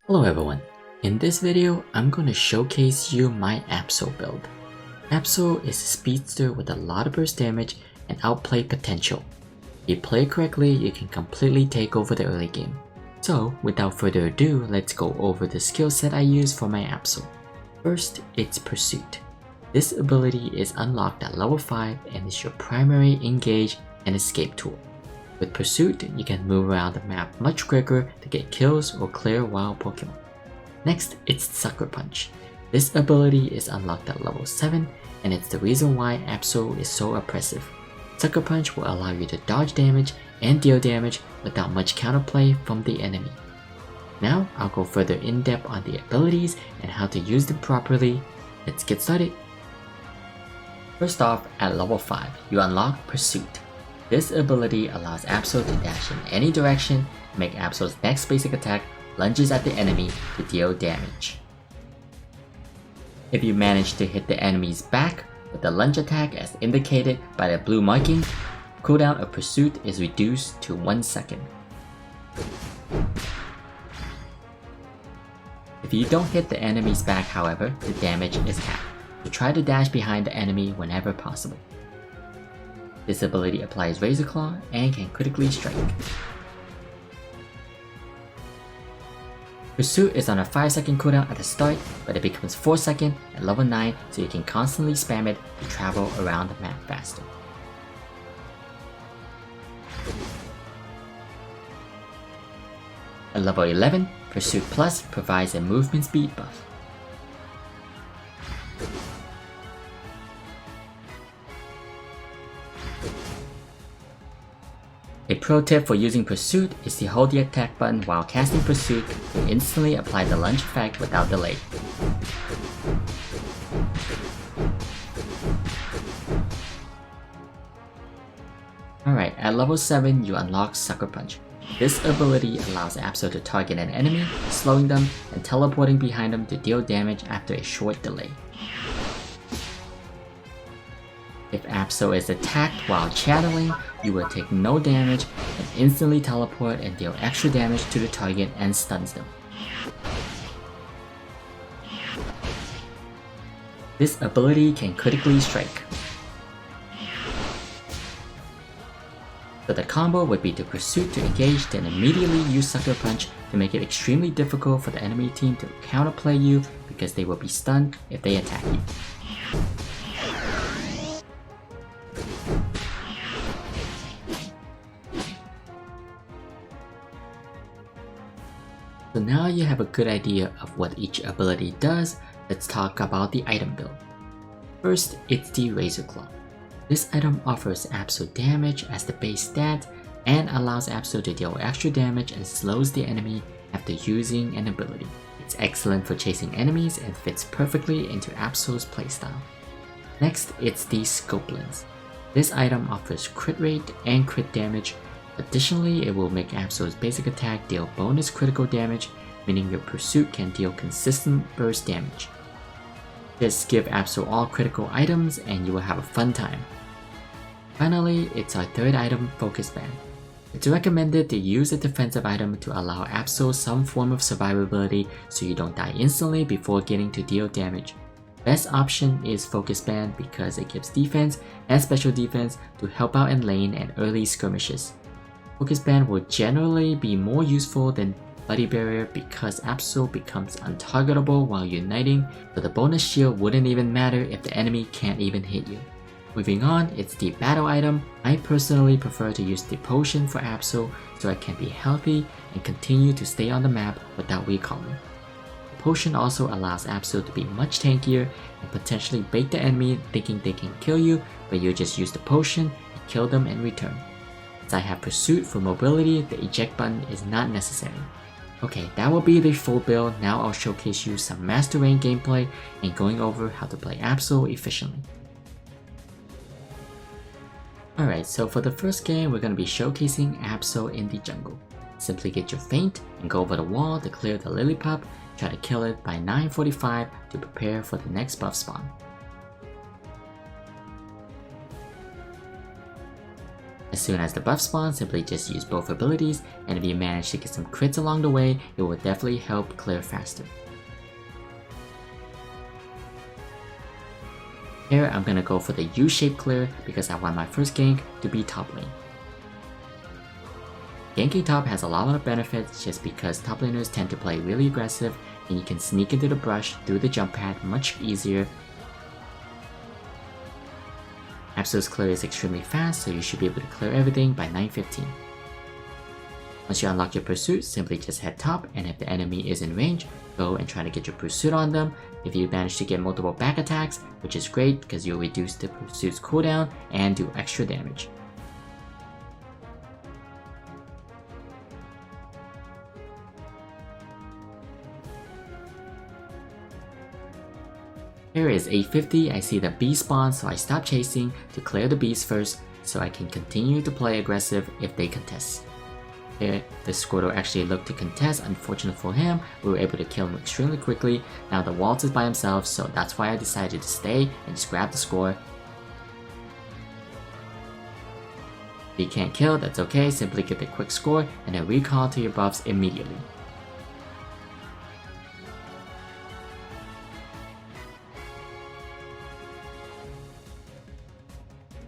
Hello everyone, in this video I'm going to showcase you my Absol build. Absol is a speedster with a lot of burst damage and outplay potential. If you play correctly, you can completely take over the early game. So without further ado, let's go over the skill set I use for my Absol. First, it's Pursuit. This ability is unlocked at level 5 and is your primary engage and escape tool. With Pursuit, you can move around the map much quicker to get kills or clear wild Pokemon. Next, it's Sucker Punch. This ability is unlocked at level 7 and it's the reason why Absol is so oppressive. Sucker Punch will allow you to dodge damage and deal damage without much counterplay from the enemy. Now, I'll go further in depth on the abilities and how to use them properly. Let's get started. First off, at level 5, you unlock Pursuit. This ability allows Absol to dash in any direction and make Absol's next basic attack lunges at the enemy to deal damage. If you manage to hit the enemy's back with the lunge attack as indicated by the blue marking, cooldown of Pursuit is reduced to 1 second. If you don't hit the enemy's back, however, the damage is capped, so try to dash behind the enemy whenever possible. This ability applies Razor Claw and can critically strike. Pursuit is on a 5-second cooldown at the start, but it becomes 4 seconds at level 9 so you can constantly spam it to travel around the map faster. At level 11, Pursuit Plus provides a movement speed buff. A pro tip for using Pursuit is to hold the attack button while casting Pursuit to instantly apply the lunge effect without delay. Alright, at level 7 you unlock Sucker Punch. This ability allows Absol to target an enemy, slowing them and teleporting behind them to deal damage after a short delay. If Absol is attacked while channeling, you will take no damage and instantly teleport and deal extra damage to the target and stuns them. This ability can critically strike. So the combo would be to Pursuit to engage, then immediately use Sucker Punch to make it extremely difficult for the enemy team to counterplay you because they will be stunned if they attack you. So now you have a good idea of what each ability does, let's talk about the item build. First, it's the Razor Claw. This item offers Absol damage as the base stat and allows Absol to deal extra damage and slows the enemy after using an ability. It's excellent for chasing enemies and fits perfectly into Absol's playstyle. Next, it's the Scope Lens. This item offers crit rate and crit damage. Additionally, it will make Absol's basic attack deal bonus critical damage, meaning your Pursuit can deal consistent burst damage. Just give Absol all critical items and you will have a fun time. Finally, it's our third item, Focus Band. It's recommended to use a defensive item to allow Absol some form of survivability so you don't die instantly before getting to deal damage. Best option is Focus Band because it gives defense and special defense to help out in lane and early skirmishes. Focus Band will generally be more useful than Buddy Barrier because Absol becomes untargetable while uniting, so the bonus shield wouldn't even matter if the enemy can't even hit you. Moving on, it's the battle item. I personally prefer to use the potion for Absol so I can be healthy and continue to stay on the map without recalling. The potion also allows Absol to be much tankier and potentially bait the enemy thinking they can kill you, but you just use the potion and kill them in return. Since I have Pursuit for mobility, the eject button is not necessary. Okay, that will be the full build. Now I'll showcase you some Master Rank gameplay and going over how to play Absol efficiently. Alright, so for the first game, we're going to be showcasing Absol in the jungle. Simply get your feint and go over the wall to clear the Lillipup, try to kill it by 9:45 to prepare for the next buff spawn. As soon as the buff spawns, simply just use both abilities, and if you manage to get some crits along the way, it will definitely help clear faster. Here I'm gonna go for the U-shape clear because I want my first gank to be top lane. Ganking top has a lot of benefits just because top laners tend to play really aggressive and you can sneak into the brush through the jump pad much easier. Absol's clear is extremely fast, so you should be able to clear everything by 9:15. Once you unlock your pursuit, simply just head top, and if the enemy is in range, go and try to get your pursuit on them. If you manage to get multiple back attacks, which is great because you'll reduce the pursuit's cooldown and do extra damage. Here is 8:50, I see the bee spawn, so I stop chasing to clear the bees first so I can continue to play aggressive if they contest. Here, the Squirtle actually looked to contest. Unfortunate for him, we were able to kill him extremely quickly. Now the Waltz is by himself, so that's why I decided to stay and just grab the score. If you can't kill, that's okay, simply get the quick score and then recall to your buffs immediately.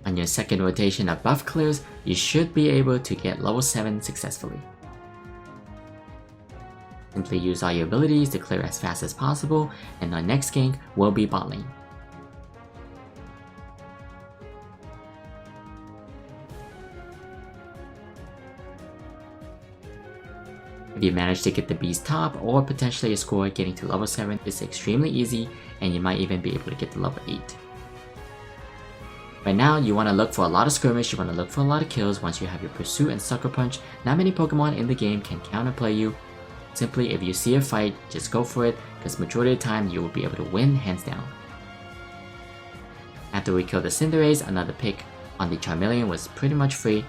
On your second rotation of buff clears, you should be able to get level 7 successfully. Simply use all your abilities to clear as fast as possible, and our next gank will be bot lane. If you manage to get the bees top or potentially a score, getting to level 7 is extremely easy, and you might even be able to get to level 8. Right now, you want to look for a lot of skirmish, you want to look for a lot of kills. Once you have your pursuit and sucker punch, not many Pokemon in the game can counterplay you. Simply, if you see a fight, just go for it, because majority of the time you will be able to win hands down. After we kill the Cinderace, another pick on the Charmeleon was pretty much free.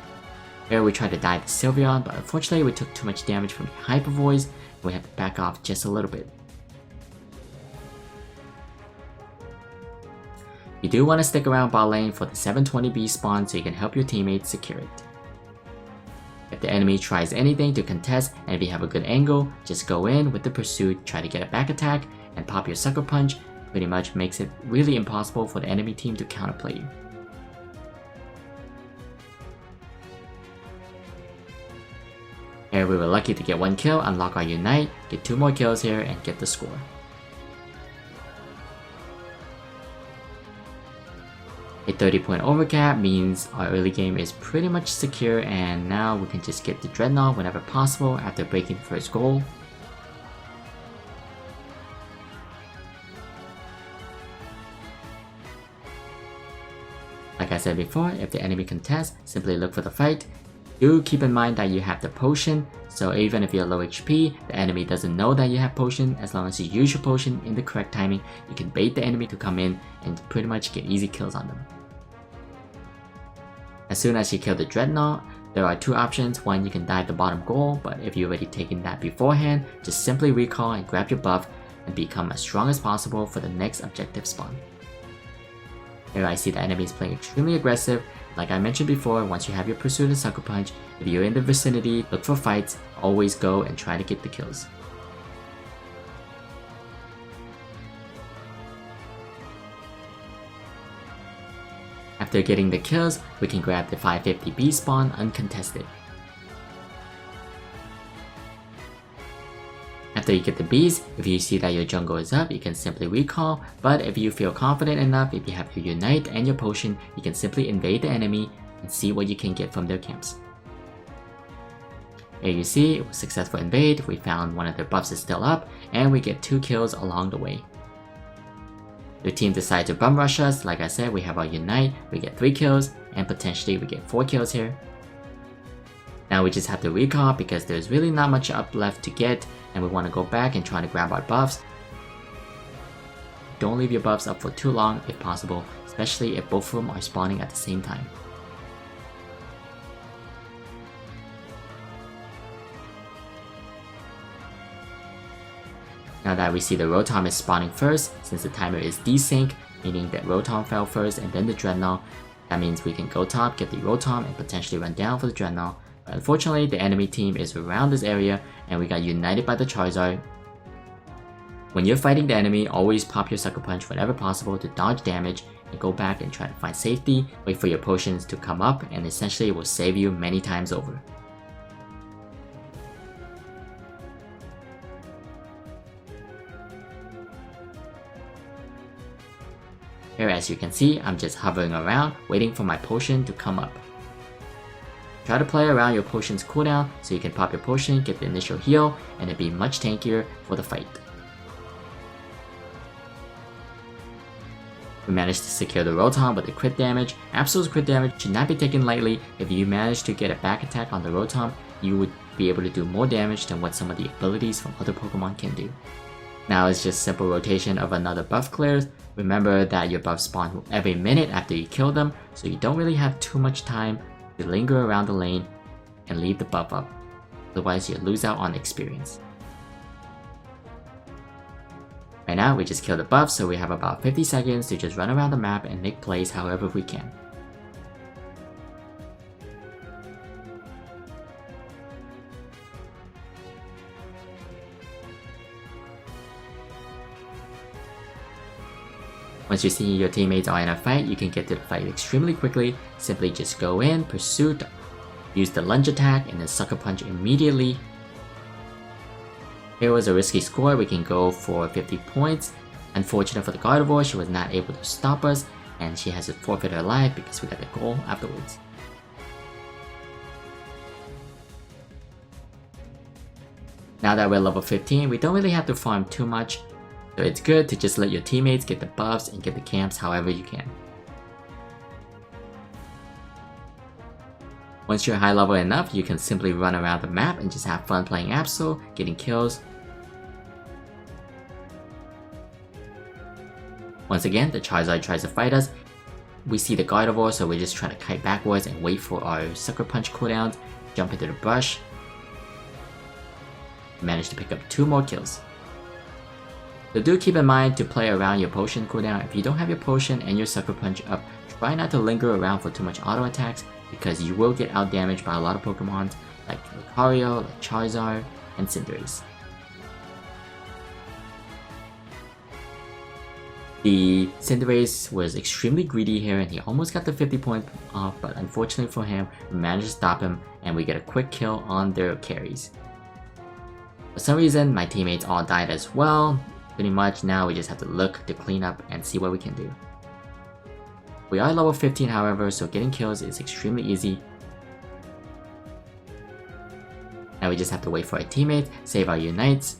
Here we tried to dive the Sylveon, but unfortunately we took too much damage from the Hyper Voice, and we had to back off just a little bit. You do want to stick around bot lane for the 720B spawn so you can help your teammates secure it. If the enemy tries anything to contest and if you have a good angle, just go in with the pursuit, try to get a back attack, and pop your sucker punch. Pretty much makes it really impossible for the enemy team to counterplay you. Here we were lucky to get 1 kill, unlock our Unite, get 2 more kills here, and get the score. A 30-point overcap means our early game is pretty much secure, and now we can just get the Dreadnought whenever possible after breaking the first goal. Like I said before, if the enemy contests, simply look for the fight. Do keep in mind that you have the potion, so even if you're low HP, the enemy doesn't know that you have potion. As long as you use your potion in the correct timing, you can bait the enemy to come in and pretty much get easy kills on them. As soon as you kill the Dreadnought, there are 2 options. One, you can dive the bottom goal, but if you've already taken that beforehand, just simply recall and grab your buff and become as strong as possible for the next objective spawn. Here I see the enemy is playing extremely aggressive. Like I mentioned before, once you have your pursuit and sucker punch, if you're in the vicinity, look for fights, always go and try to get the kills. After getting the kills, we can grab the 550B spawn uncontested. After you get the bees, if you see that your jungle is up, you can simply recall, but if you feel confident enough, if you have your Unite and your potion, you can simply invade the enemy and see what you can get from their camps. Here you see, it was a successful invade, we found one of their buffs is still up, and we get 2 kills along the way. The team decides to bum rush us. Like I said, we have our Unite, we get 3 kills, and potentially we get 4 kills here. Now we just have to recall because there's really not much up left to get, and we want to go back and try to grab our buffs. Don't leave your buffs up for too long if possible, especially if both of them are spawning at the same time. Now that we see the Rotom is spawning first, since the timer is desync, meaning that Rotom fell first and then the Dreadnought, That means we can go top, get the Rotom, and potentially run down for the Dreadnought. But unfortunately, the enemy team is around this area, and we got united by the Charizard. When you're fighting the enemy, always pop your Sucker Punch whenever possible to dodge damage, and go back and try to find safety, wait for your potions to come up, and essentially it will save you many times over. Here, as you can see, I'm just hovering around, waiting for my potion to come up. Try to play around your potion's cooldown so you can pop your potion, get the initial heal, and it'll be much tankier for the fight. We managed to secure the Rotom with the crit damage. Absol's crit damage should not be taken lightly. If you manage to get a back attack on the Rotom, you would be able to do more damage than what some of the abilities from other Pokemon can do. Now it's just simple rotation of another buff clears. Remember that your buffs spawn every minute after you kill them, so you don't really have too much time to linger around the lane and leave the buff up. Otherwise you lose out on experience. Right now we just kill the buff, so we have about 50 seconds to just run around the map and make plays however we can. Once you see your teammates are in a fight, you can get to the fight extremely quickly. Simply just go in, pursuit, use the lunge attack, and then Sucker Punch immediately. Here was a risky score, we can go for 50 points. Unfortunate for the Gardevoir, she was not able to stop us, and she has to forfeit her life because we got the goal afterwards. Now that we're level 15, we don't really have to farm too much, so it's good to just let your teammates get the buffs and get the camps however you can. Once you're high level enough, you can simply run around the map and just have fun playing Absol, getting kills. Once again, the Charizard tries to fight us. We see the Gardevoir, so we're just trying to kite backwards and wait for our Sucker Punch cooldowns, jump into the brush. Managed to pick up 2 more kills. So do keep in mind to play around your potion cooldown. If you don't have your potion and your Sucker Punch up, try not to linger around for too much auto attacks, because you will get out damaged by a lot of Pokemon like Lucario, like Charizard, and Cinderace. The Cinderace was extremely greedy here and he almost got the 50 point off, but unfortunately for him, we managed to stop him and we get a quick kill on their carries. For some reason, my teammates all died as well. Pretty much now we just have to look to clean up and see what we can do. We are level 15 however, so getting kills is extremely easy. Now we just have to wait for our teammates, save our Unites.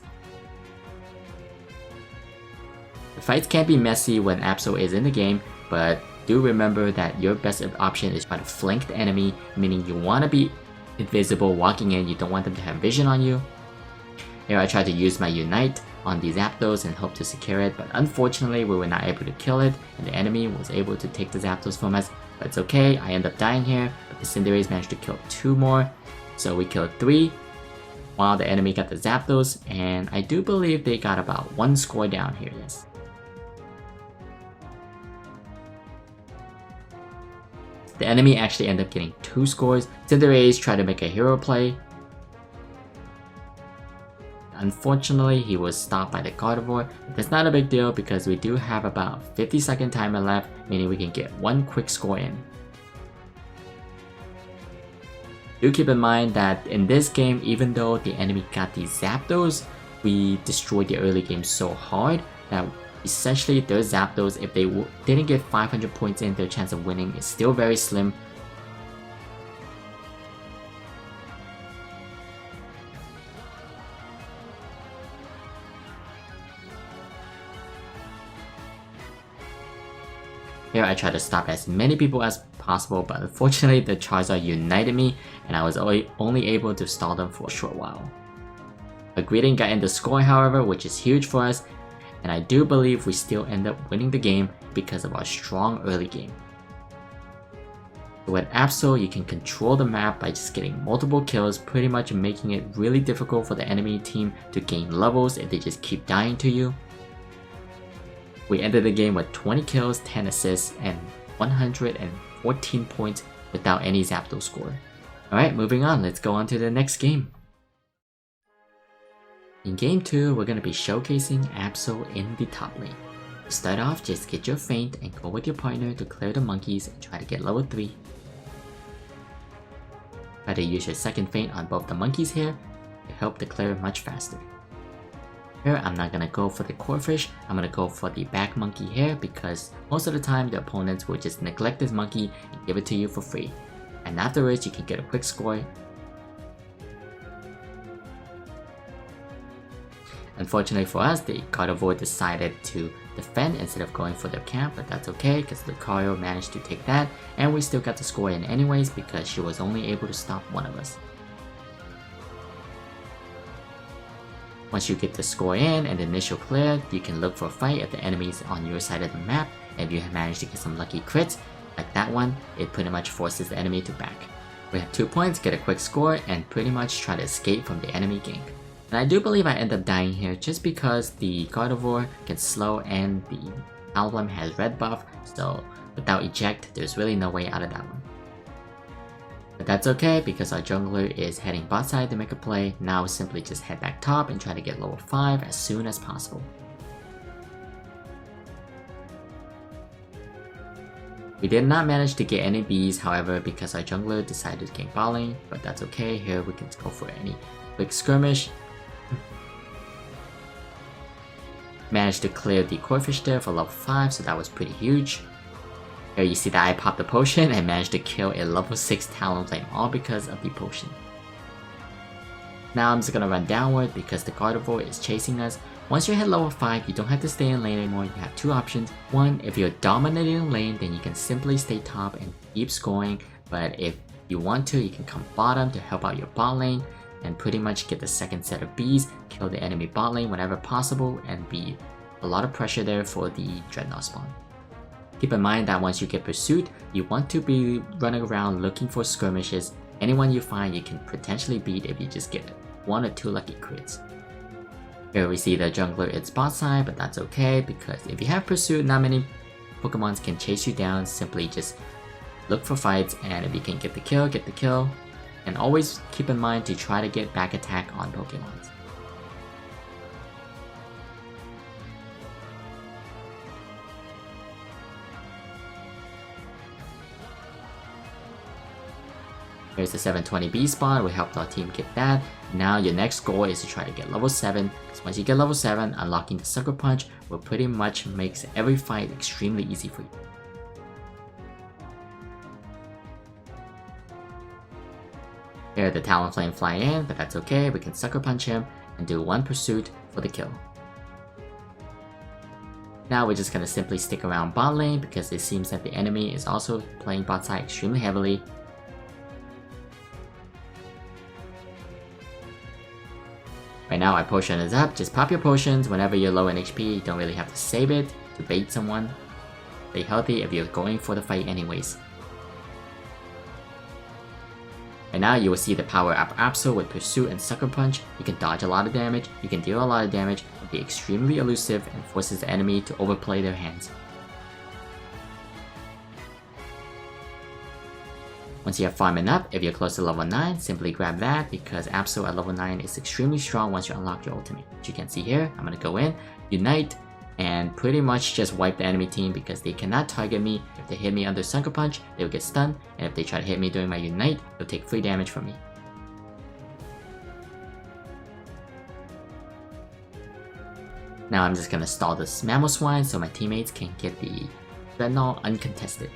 The fights can be messy when Absol is in the game, but do remember that your best option is try to flank the enemy, meaning you want to be invisible walking in, you don't want them to have vision on you. Here I tried to use my Unite on the Zapdos and hope to secure it, but unfortunately we were not able to kill it and the enemy was able to take the Zapdos from us. But it's okay, I end up dying here, but the Cinderace managed to kill 2 more, so we killed 3 while the enemy got the Zapdos, and I do believe they got about 1 score down here, yes. The enemy actually ended up getting 2 scores. Cinderace tried to make a hero play. Unfortunately, he was stopped by the Gardevoir. That's not a big deal because we do have about 50-second timer left, meaning we can get 1 quick score in. Do keep in mind that in this game, even though the enemy got the Zapdos, we destroyed the early game so hard that essentially their Zapdos, if they didn't get 500 points in, their chance of winning is still very slim. Here I tried to stop as many people as possible, but unfortunately the Charizard united me and I was only able to stall them for a short while. A greeting got in the score however, which is huge for us, and I do believe we still end up winning the game because of our strong early game. With Absol, you can control the map by just getting multiple kills, pretty much making it really difficult for the enemy team to gain levels if they just keep dying to you. We ended the game with 20 kills, 10 assists, and 150 14 points without any Zapdos score. Alright, moving on, let's go on to the next game. In game 2, we're going to be showcasing Absol in the top lane. To start off, just get your feint and go with your partner to clear the monkeys and try to get level 3. Try to use your second feint on both the monkeys here to help the clear much faster. Here, I'm not going to go for the Corphish, I'm going to go for the back monkey here because most of the time the opponents will just neglect this monkey and give it to you for free. And afterwards, you can get a quick score. Unfortunately for us, the Gardevoir decided to defend instead of going for the camp, but that's okay because Lucario managed to take that, and we still got the score in anyways because she was only able to stop one of us. Once you get the score in and the initial clear, you can look for a fight if the enemies on your side of the map. If you have managed to get some lucky crits, like that one, it pretty much forces the enemy to back. We have 2 points, get a quick score, and pretty much try to escape from the enemy gank. And I do believe I end up dying here just because the Gardevoir can slow and the Talonflame has red buff, so without eject, there's really no way out of that one. But that's okay because our jungler is heading bot side to make a play. Now simply just head back top and try to get level 5 as soon as possible. We did not manage to get any bees, however, because our jungler decided to gank bot lane, but that's okay. Here we can go for any quick skirmish. Managed to clear the Corphish there for level 5, so that was pretty huge. Here you see that I popped the potion and managed to kill a level 6 Talonflame, all because of the potion. Now I'm just gonna run downward because the Gardevoir is chasing us. Once you hit level 5, you don't have to stay in lane anymore. You have 2 options. One, if you're dominating lane, then you can simply stay top and keep scoring. But if you want to, you can come bottom to help out your bot lane and pretty much get the second set of bees, kill the enemy bot lane whenever possible, and be a lot of pressure there for the Dreadnought spawn. Keep in mind that once you get pursued, you want to be running around looking for skirmishes. Anyone you find you can potentially beat if you just get 1 or 2 lucky crits. Here we see the jungler is bot side, but that's okay because if you have pursuit, not many Pokemons can chase you down. Simply just look for fights, and if you can get the kill, get the kill. And always keep in mind to try to get back attack on Pokemons. Here's the 720 B spawn, we helped our team get that. Now your next goal is to try to get level 7, because once you get level 7, unlocking the Sucker Punch will pretty much makes every fight extremely easy for you. Here the Talonflame fly in, but that's okay, we can Sucker Punch him and do 1 pursuit for the kill. Now we're just gonna simply stick around bot lane because it seems that the enemy is also playing bot side extremely heavily. Right now our potion is up, just pop your potions whenever you're low in HP, you don't really have to save it to bait someone. Stay healthy if you're going for the fight anyways. Right now you will see the power up Absol with Pursuit and Sucker Punch. You can dodge a lot of damage, you can deal a lot of damage, and be extremely elusive and forces the enemy to overplay their hands. Once you have farming up, if you're close to level 9, simply grab that because Absol at level 9 is extremely strong once you unlock your ultimate. As you can see here, I'm gonna go in, Unite, and pretty much just wipe the enemy team because they cannot target me. If they hit me under Sucker Punch, they will get stunned, and if they try to hit me during my Unite, they'll take free damage from me. Now I'm just gonna stall this Mamoswine so my teammates can get the Dreadnought uncontested.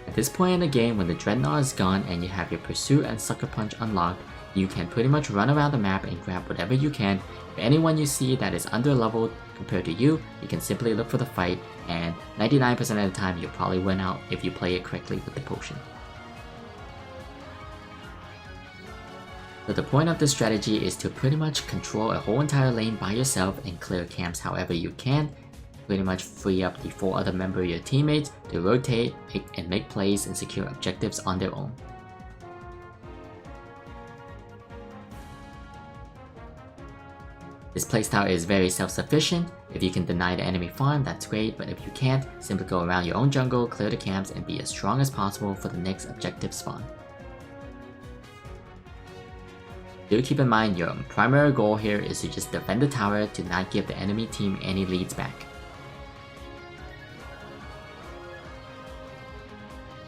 At this point in the game, when the Dreadnought is gone and you have your Pursuit and Sucker Punch unlocked, you can pretty much run around the map and grab whatever you can. If anyone you see that is under leveled compared to you, you can simply look for the fight, and 99% of the time you'll probably win out if you play it correctly with the potion. So the point of this strategy is to pretty much control a whole entire lane by yourself and clear camps however you can. Pretty much free up the 4 other members of your teammates to rotate and make plays and secure objectives on their own. This playstyle is very self-sufficient. If you can deny the enemy farm, that's great, but if you can't, simply go around your own jungle, clear the camps, and be as strong as possible for the next objective spawn. Do keep in mind your primary goal here is to just defend the tower to not give the enemy team any leads back.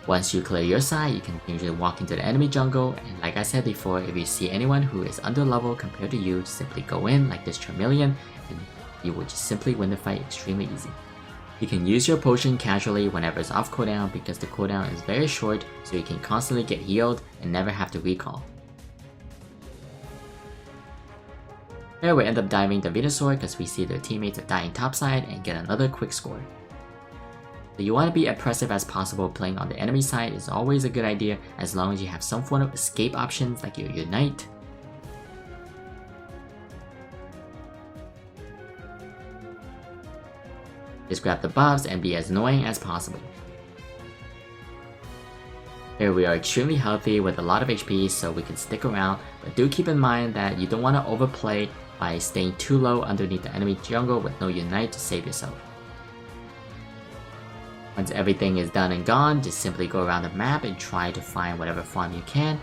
Once you clear your side, you can usually walk into the enemy jungle, and like I said before, if you see anyone who is under level compared to you, simply go in like this Charmeleon, and you will just simply win the fight extremely easy. You can use your potion casually whenever it's off cooldown because the cooldown is very short, so you can constantly get healed and never have to recall. Here we end up diving the Venusaur because we see their teammates are dying topside and get another quick score. So you want to be oppressive as possible. Playing on the enemy side is always a good idea as long as you have some form of escape options like your Unite. Just grab the buffs and be as annoying as possible. Here we are extremely healthy with a lot of HP, so we can stick around, but do keep in mind that you don't want to overplay by staying too low underneath the enemy jungle with no Unite to save yourself. Once everything is done and gone, just simply go around the map and try to find whatever farm you can.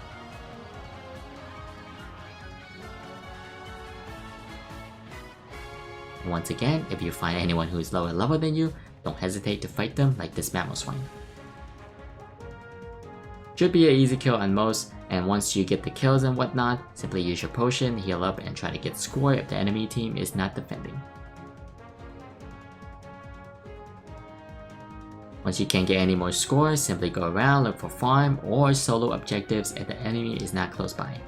Once again, if you find anyone who is lower level than you, don't hesitate to fight them like this Mamoswine. Should be an easy kill on most, and once you get the kills and whatnot, simply use your potion, heal up, and try to get score if the enemy team is not defending. Once you can't get any more scores, simply go around, look for farm or solo objectives if the enemy is not close by.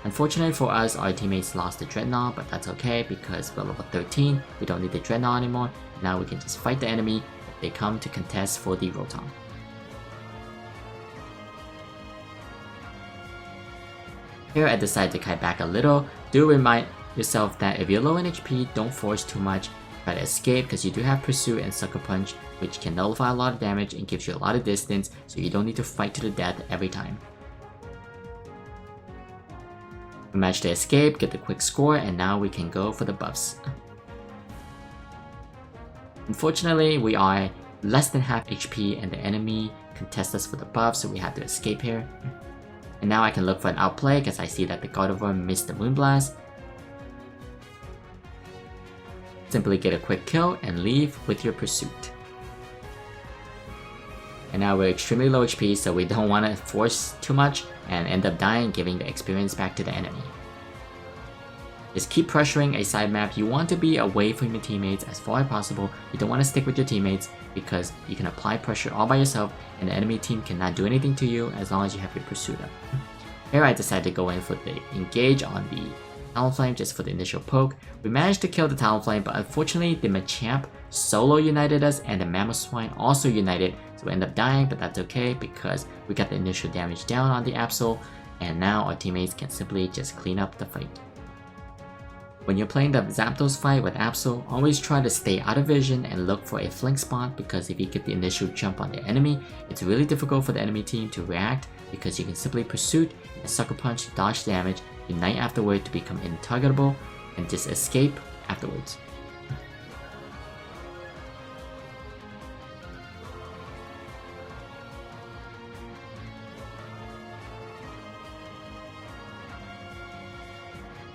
Unfortunately for us, our teammates lost the Dreadnought, but that's okay because we're level 13, we don't need the Dreadnought anymore. Now we can just fight the enemy if they come to contest for the Rotom. Here I decided to kite back a little. Do remind yourself that if you're low in HP, don't force too much. Try to escape because you do have Pursuit and Sucker Punch, which can nullify a lot of damage and gives you a lot of distance, so you don't need to fight to the death every time. We managed to escape, get the quick score, and now we can go for the buffs. Unfortunately, we are less than half HP and the enemy contests us for the buff, so we have to escape here. And now I can look for an outplay because I see that the Gardevoir missed the Moonblast. Simply get a quick kill and leave with your Pursuit. And now we're extremely low HP, so we don't want to force too much and end up dying, giving the experience back to the enemy. Just keep pressuring a side map. You want to be away from your teammates as far as possible. You don't want to stick with your teammates because you can apply pressure all by yourself and the enemy team cannot do anything to you as long as you have your Pursuit up. Here I decided to go in for the engage on the Talonflame just for the initial poke. We managed to kill the Talonflame, but unfortunately the Machamp solo united us and the Mamoswine also united, so we end up dying, but that's okay because we got the initial damage down on the Absol, and now our teammates can simply just clean up the fight. When you're playing the Zapdos fight with Absol, always try to stay out of vision and look for a flank spot because if you get the initial jump on the enemy, it's really difficult for the enemy team to react because you can simply Pursuit and Sucker Punch to dodge damage, Unite afterward to become intargetable, and just escape afterwards.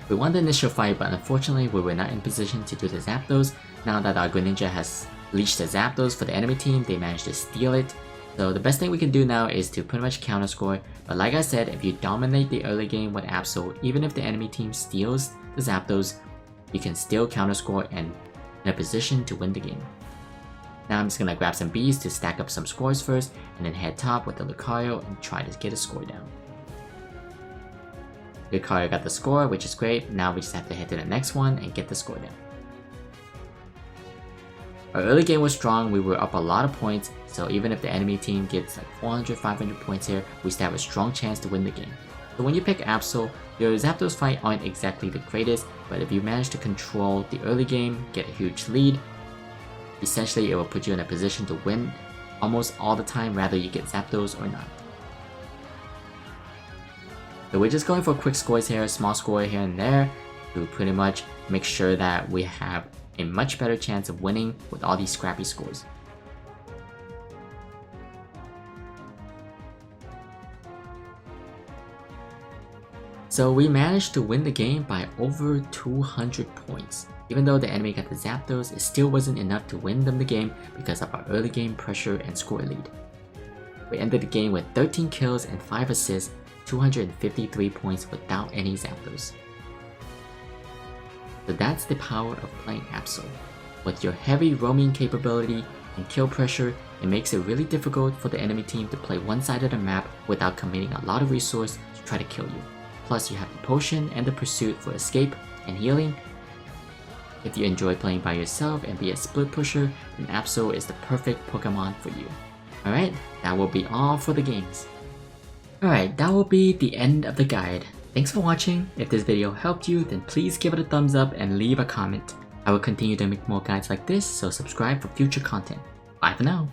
We won the initial fight, but unfortunately we were not in position to do the Zapdos. Now that our Greninja has leashed the Zapdos for the enemy team, they managed to steal it. So the best thing we can do now is to pretty much counter score, but like I said, if you dominate the early game with Absol, even if the enemy team steals the Zapdos, you can still counter score and in a position to win the game. Now I'm just gonna grab some Bees to stack up some scores first, and then head top with the Lucario and try to get a score down. Lucario got the score, which is great. Now we just have to head to the next one and get the score down. Our early game was strong, we were up a lot of points, so even if the enemy team gets like 400, 500 points here, we still have a strong chance to win the game. So when you pick Absol, your Zapdos fight aren't exactly the greatest, but if you manage to control the early game, get a huge lead, essentially it will put you in a position to win almost all the time, whether you get Zapdos or not. So we're just going for quick scores here, small score here and there, to pretty much make sure that we have a much better chance of winning with all these scrappy scores. So we managed to win the game by over 200 points. Even though the enemy got the Zapdos, it still wasn't enough to win them the game because of our early game pressure and score lead. We ended the game with 13 kills and 5 assists, 253 points without any Zapdos. So that's the power of playing Absol. With your heavy roaming capability and kill pressure, it makes it really difficult for the enemy team to play one side of the map without committing a lot of resource to try to kill you. Plus you have the potion and the pursuit for escape and healing. If you enjoy playing by yourself and be a split pusher, then Absol is the perfect Pokemon for you. Alright, that will be all for the games. Alright, that will be the end of the guide. Thanks for watching. If this video helped you, then please give it a thumbs up and leave a comment. I will continue to make more guides like this, so subscribe for future content. Bye for now.